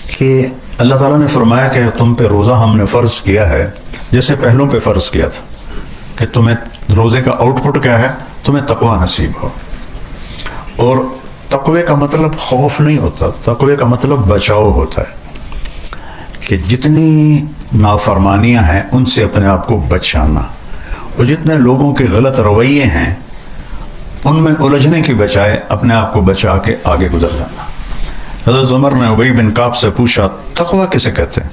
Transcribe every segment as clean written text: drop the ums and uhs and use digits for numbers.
کہ اللہ تعالیٰ نے فرمایا کہ تم پہ روزہ ہم نے فرض کیا ہے جیسے پہلوں پہ فرض کیا تھا، کہ تمہیں روزے کا آؤٹ پٹ کیا ہے، تمہیں تقوی نصیب ہو. اور تقوی کا مطلب خوف نہیں ہوتا، تقوی کا مطلب بچاؤ ہوتا ہے، کہ جتنی نافرمانیاں ہیں ان سے اپنے آپ کو بچانا، اور جتنے لوگوں کے غلط رویے ہیں ان میں الجھنے کی بجائے اپنے آپ کو بچا کے آگے گزر جانا. حضرت عمر نے ابی بن کعب سے پوچھا تقوی کسے کہتے ہیں،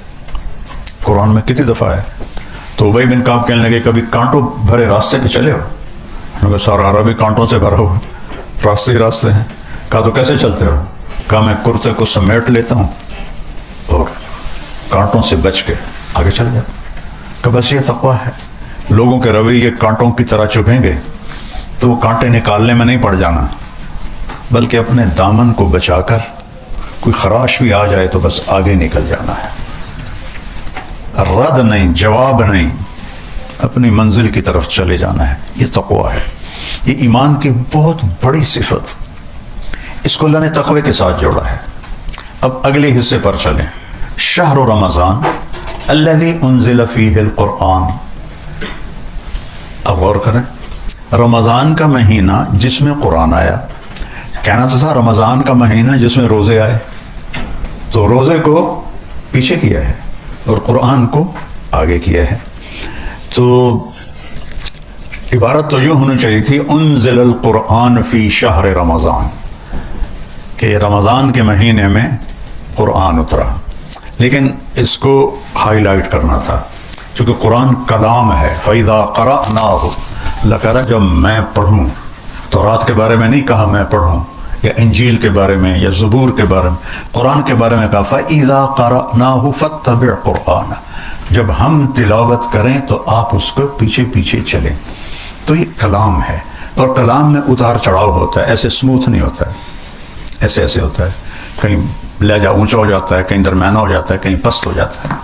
قرآن میں کتنی دفعہ ہے؟ تو ابی بن کعب کہنے لگے کبھی کانٹوں بھرے راستے پہ چلے ہو؟ انہوں نے کہا سارا عربی کانٹوں سے بھرا ہوا، راستے ہی راستے ہیں. کہا تو کیسے چلتے ہو؟ کہا میں کرتے کو سمیٹ لیتا ہوں اور کانٹوں سے بچ کے آگے چل جاتا ہوں. کہ بس یہ تقوی ہے. لوگوں کے رویے کانٹوں کی طرح چبھیں گے تو وہ کانٹے نکالنے میں نہیں پڑ جانا، بلکہ اپنے دامن کو بچا کر کوئی خراش بھی آ جائے تو بس آگے نکل جانا ہے. رد نہیں، جواب نہیں، اپنی منزل کی طرف چلے جانا ہے. یہ تقوی ہے. یہ ایمان کی بہت بڑی صفت، اس کو اللہ نے تقوی کے ساتھ جوڑا ہے. اب اگلے حصے پر چلیں. شہر رمضان الذی انزل فیہ القرآن. اب غور کریں، رمضان کا مہینہ جس میں قرآن آیا. کہنا تو تھا رمضان کا مہینہ جس میں روزے آئے، تو روزے کو پیچھے کیا ہے اور قرآن کو آگے کیا ہے. تو عبارت تو یوں ہونی چاہیے تھی انزل القرآن فی شہر رمضان، کہ رمضان کے مہینے میں قرآن اترا. لیکن اس کو ہائی لائٹ کرنا تھا چونکہ قرآن کلام ہے. فَإِذَا قَرَأْنَاهُ، اللہ کہہ رہا جب میں پڑھوں. تورات کے بارے میں نہیں کہا میں پڑھوں، یا انجیل کے بارے میں یا زبور کے بارے میں، قرآن کے بارے میں کہا فَإِذَا قَرَأْنَاهُ فَاتَّبِعْ قُرْآنَ. جب ہم تلاوت کریں تو آپ اس کو پیچھے پیچھے چلیں. تو یہ کلام ہے، اور کلام میں اتار چڑھاؤ ہوتا ہے، ایسے سموتھ نہیں ہوتا ہے، ایسے ہوتا ہے. کہیں لہجہ اونچا ہو جاتا ہے، کہیں درمیانہ ہو جاتا ہے، کہیں پست ہو جاتا ہے.